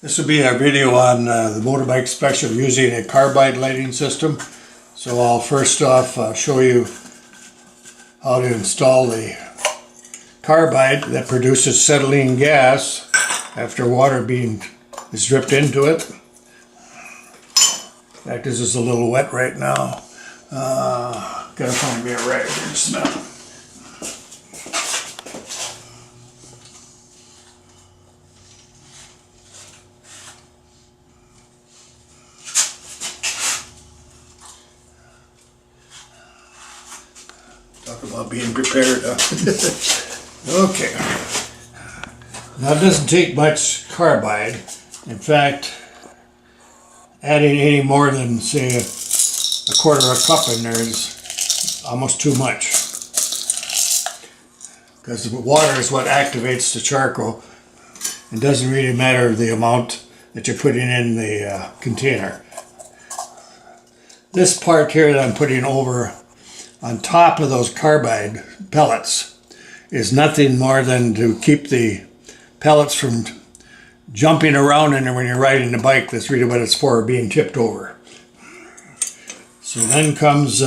This will be our video on the Motorbike Special using a carbide lighting system. So I'll first off show you how to install the carbide that produces acetylene gas after water is dripped into it. In fact, this is a little wet right now. Gotta find me a rag here to smell. Talk about being prepared, huh? Okay. Now it doesn't take much carbide. In fact, adding any more than, say, a quarter of a cup in there is almost too much. Because the water is what activates the charcoal. It doesn't really matter the amount that you're putting in the container. This part here that I'm putting over on top of those carbide pellets is nothing more than to keep the pellets from jumping around in there when you're riding the bike. That's really what it's for, being tipped over. So then comes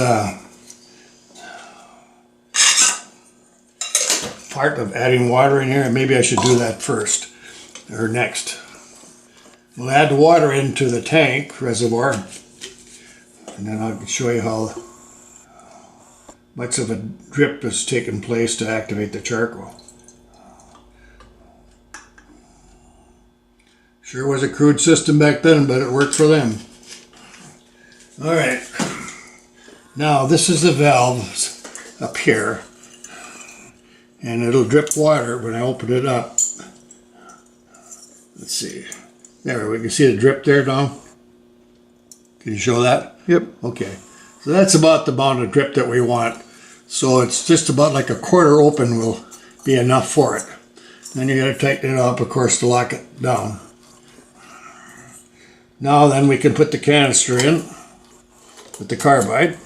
part of adding water in here, and maybe I should do that first or next. We'll add the water into the tank reservoir, and then I'll show you how much of a drip has taken place to activate the charcoal. Sure was a crude system back then, but it worked for them. Alright, now this is the valve up here, and it'll drip water when I open it up. Let's see, there, we can see the drip there now. Can you show that? Yep. Okay, so that's about the amount of drip that we want. So it's just about like a quarter open will be enough for it. Then you got to tighten it up, of course, to lock it down. Now then we can put the canister in with the carbide.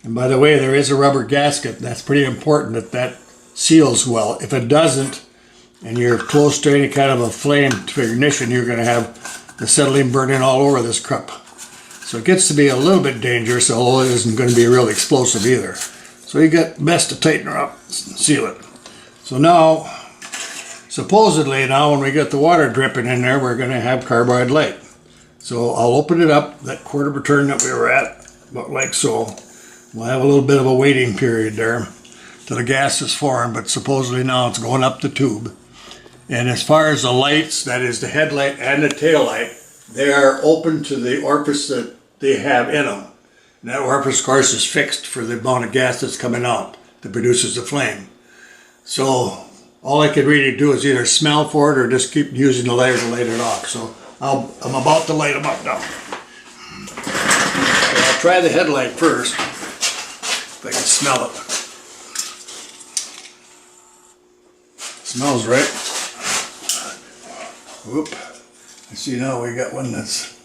And by the way, there is a rubber gasket. That's pretty important that that seals well. If it doesn't, and you're close to any kind of a flame to ignition, you're going to have the acetylene burning all over this cup. So it gets to be a little bit dangerous, although it isn't going to be real explosive either. So you got best to tighten her up, seal it. So now, supposedly now when we get the water dripping in there, we're going to have carbide light. So I'll open it up, that quarter of a turn that we were at, about like so. We'll have a little bit of a waiting period there till the gas is formed, but supposedly now it's going up the tube. And as far as the lights, that is the headlight and the tail light, they are open to the orifice that they have in them. And that orifice, of course, is fixed for the amount of gas that's coming out that produces the flame. So all I could really do is either smell for it or just keep using the lighter to light it off. So I'm about to light them up now. So I'll try the headlight first, if I can smell it. Smells right. Whoop. I see now we got one that's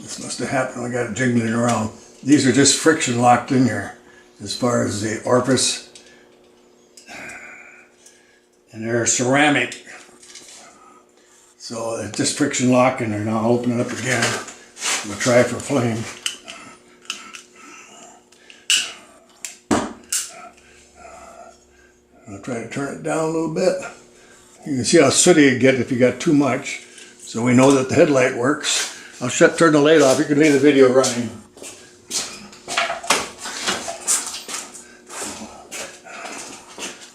this must have happened. I got it jiggling around. These are just friction locked in here as far as the orifice, and they're ceramic, so it's just friction lock in there. Now I'll open it up again. I'm gonna try for flame. I'll try to turn it down a little bit. You can see how sooty you get if you got too much. So we know that the headlight works. I'll turn the light off. You can leave the video running.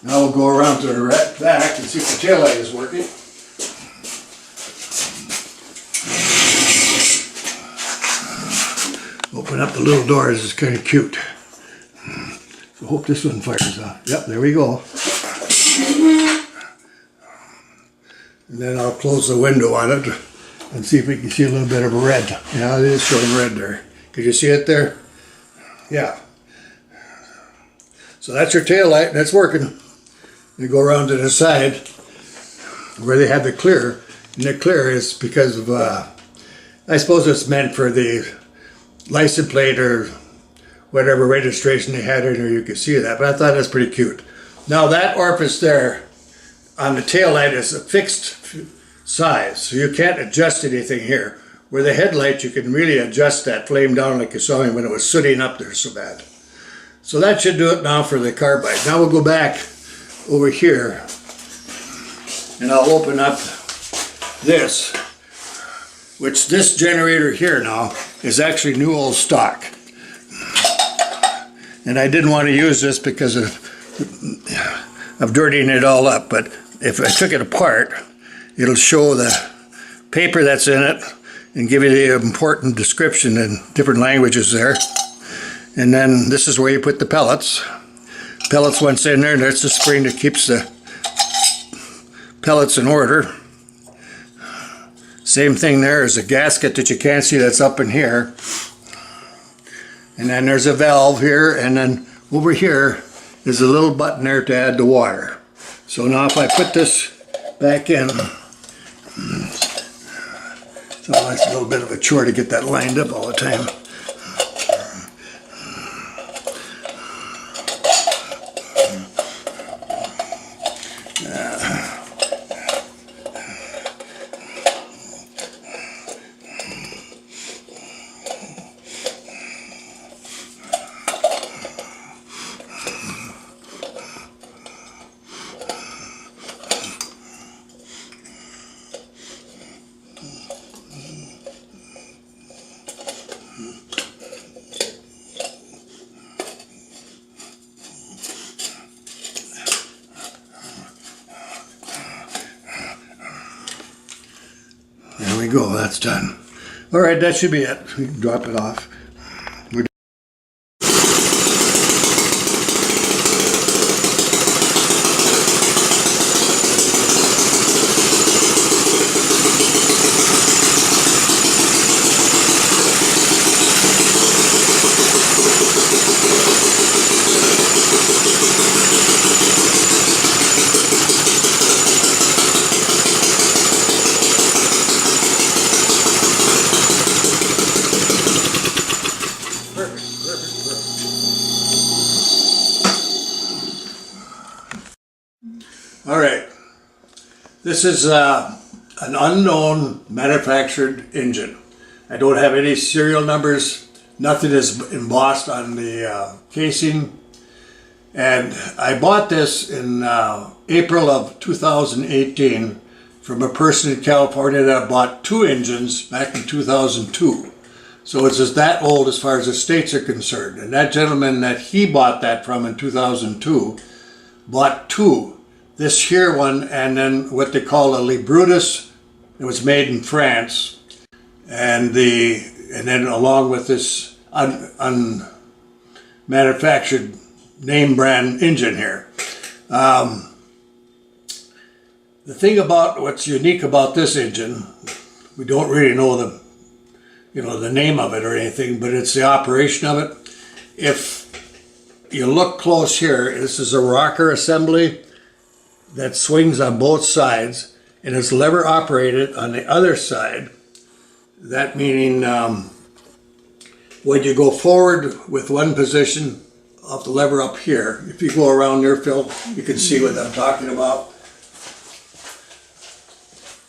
Now we'll go around to the back and see if the tail light is working. Open up the little doors. It's kind of cute. So hope this one fires on. Yep, there we go. And then I'll close the window on it and see if we can see a little bit of red. Yeah, it is showing red there. Could you see it there? Yeah. So that's your tail light, and it's working. You go around to the side where they have the clear, and the clear is because of, I suppose it's meant for the license plate or whatever registration they had in there, you could see that. But I thought that's pretty cute. Now that orifice there on the tail light is a fixed size, so you can't adjust anything here. Where the headlight, you can really adjust that flame down like you saw me when it was sooting up there so bad. So that should do it now for the carbide. Now we'll go back over here and I'll open up this, which this generator here now is actually new old stock. And I didn't want to use this because of dirtying it all up, but if I took it apart, it'll show the paper that's in it and give you the important description in different languages there. And then this is where you put the pellets. Pellets once in there, and there's the spring that keeps the pellets in order. Same thing there is a gasket that you can't see that's up in here. And then there's a valve here, and then over here is a little button there to add the water. So now if I put this back in, so that's a little bit of a chore to get that lined up all the time. There we go, that's done. All right, that should be it. We can drop it off. All right, this is an unknown manufactured engine. I don't have any serial numbers, nothing is embossed on the casing. And I bought this in April of 2018 from a person in California that bought two engines back in 2002. So it's just that old as far as the states are concerned. And that gentleman that he bought that from in 2002 bought two. This here one, and then what they call a Librutus. It was made in France, and then along with this unmanufactured name brand engine here. The thing about what's unique about this engine, we don't really know the name of it or anything, but it's the operation of it. If you look close here, this is a rocker assembly that swings on both sides and is lever operated on the other side. That meaning when you go forward with one position off the lever up here, if you go around there, Phil, you can see what I'm talking about.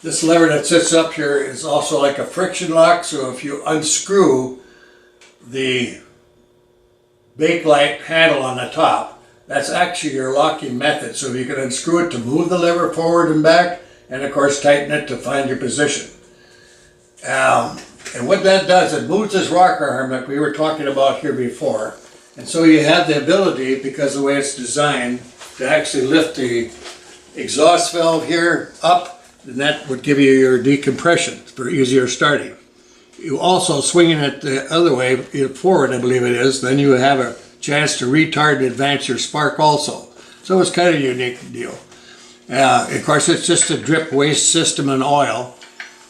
This lever that sits up here is also like a friction lock, so if you unscrew the bakelite handle on the top, that's actually your locking method. So you can unscrew it to move the lever forward and back, and of course tighten it to find your position. And what that does, it moves this rocker arm like we were talking about here before. And so you have the ability, because of the way it's designed, to actually lift the exhaust valve here up, and that would give you your decompression for easier starting. You also swinging it the other way, forward I believe it is, then you have a chance to retard and advance your spark also. So it's kind of a unique deal. Of course, it's just a drip waste system and oil.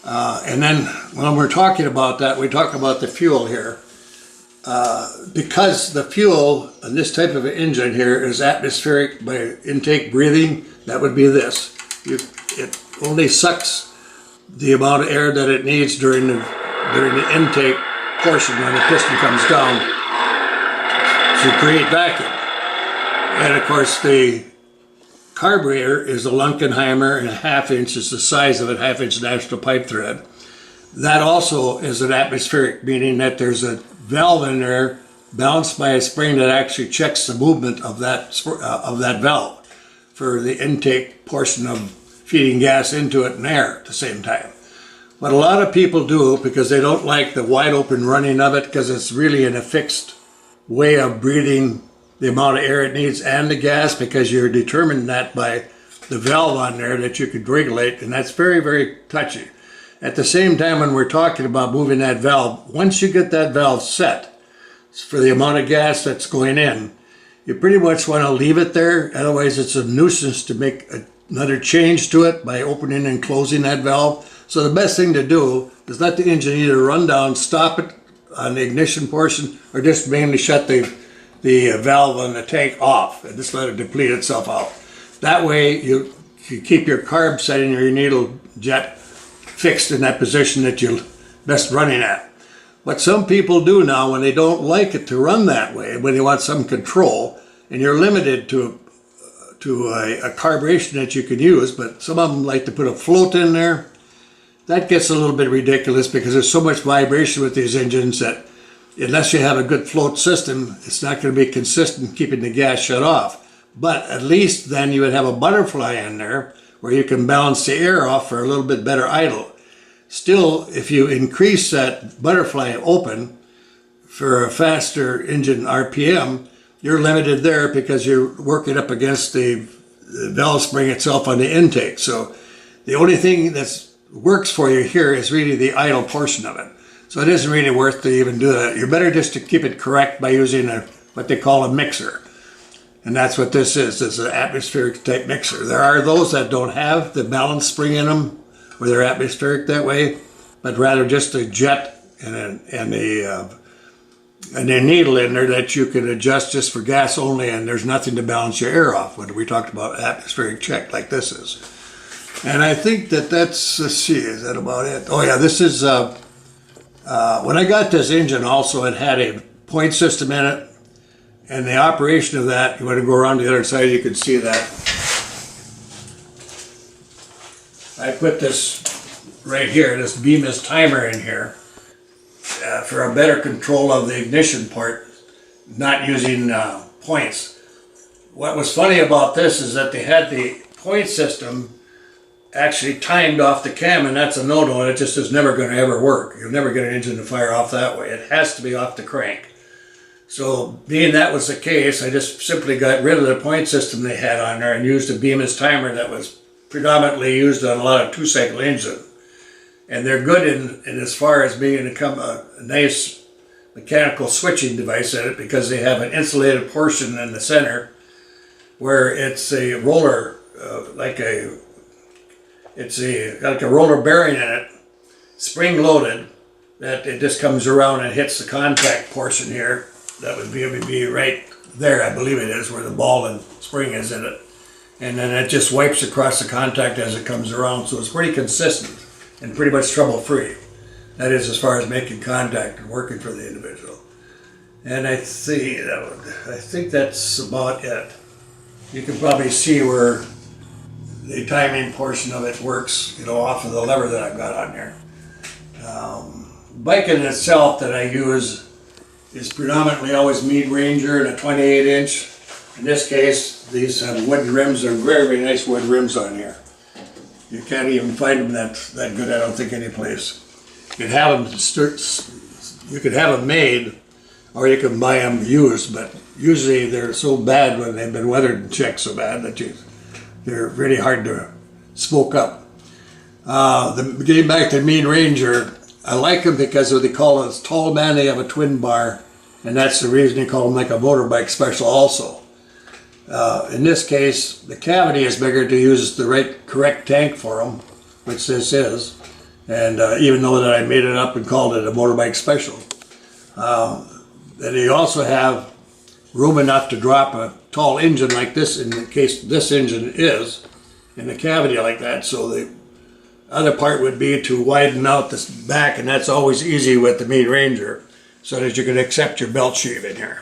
And then when we're talking about that, we talk about the fuel here. Because the fuel on this type of an engine here is atmospheric by intake breathing, that would be this. It only sucks the amount of air that it needs during the intake portion when the piston comes down to create vacuum. And of course the carburetor is a Lunkenheimer, and a 1/2 inch is the size of a 1/2 inch national pipe thread. That also is an atmospheric, meaning that there's a valve in there balanced by a spring that actually checks the movement of that valve for the intake portion of feeding gas into it and air at the same time. What a lot of people do, because they don't like the wide open running of it, because it's really in a fixed way of breathing the amount of air it needs and the gas, because you're determining that by the valve on there that you could regulate, and that's very, very touchy. At the same time, when we're talking about moving that valve, once you get that valve set for the amount of gas that's going in, you pretty much want to leave it there. Otherwise, it's a nuisance to make another change to it by opening and closing that valve. So the best thing to do is let the engine either run down, stop it on the ignition portion, or just mainly shut the valve on the tank off and just let it deplete itself out. That way you keep your carb setting or your needle jet fixed in that position that you're best running at. What some people do now, when they don't like it to run that way, when they want some control, and you're limited to a carburation that you can use, but some of them like to put a float in there. That gets a little bit ridiculous because there's so much vibration with these engines that unless you have a good float system, it's not going to be consistent keeping the gas shut off. But at least then you would have a butterfly in there where you can balance the air off for a little bit better idle. Still, if you increase that butterfly open for a faster engine RPM, you're limited there because you're working up against the valve spring itself on the intake. So the only thing that works for you here is really the idle portion of it. So it isn't really worth to even do that. You're better just to keep it correct by using what they call a mixer. And that's what this is. It's an atmospheric type mixer. There are those that don't have the balance spring in them, where they're atmospheric that way, but rather just a jet and a needle in there that you can adjust just for gas only, and there's nothing to balance your air off when we talked about atmospheric check like this is. And I think that's, let's see, is that about it? Oh yeah, this is, when I got this engine also, it had a point system in it, and the operation of that, you want to go around the other side, you can see that. I put this right here, this Bemis timer in here, for a better control of the ignition part, not using points. What was funny about this is that they had the point system actually timed off the cam, and that's a no-no, and it just is never going to ever work. You'll never get an engine to fire off that way. It has to be off the crank. So being that was the case, I just simply got rid of the point system they had on there and used a Bemis timer that was predominantly used on a lot of two-cycle engines. And they're good in as far as being a nice mechanical switching device in it, because they have an insulated portion in the center where it's a roller, like a roller bearing in it, spring loaded, that it just comes around and hits the contact portion here. That would be right there, I believe it is, where the ball and spring is in it. And then it just wipes across the contact as it comes around, so it's pretty consistent and pretty much trouble-free. That is, as far as making contact and working for the individual. And I think that's about it. You can probably see where the timing portion of it works, off of the lever that I've got on there. Bike in itself that I use is predominantly always Mead Ranger and a 28-inch. In this case, these wood rims are very, very nice wood rims on here. You can't even find them that good, I don't think, anyplace. You could have them made, or you can buy them used, but usually they're so bad when they've been weathered and checked so bad that they're really hard to smoke up. Getting back to Mead Ranger, I like them because they call it tall man, they have a twin bar, and that's the reason they call them like a Motorbike Special also. In this case, the cavity is bigger to use the correct tank for them, which this is, and even though that I made it up and called it a Motorbike Special. Then you also have room enough to drop a tall engine like this, in the case this engine is, in the cavity like that, so the other part would be to widen out this back, and that's always easy with the Mead Ranger. so that you can accept your belt sheave in here.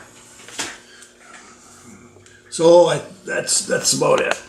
So that's about it.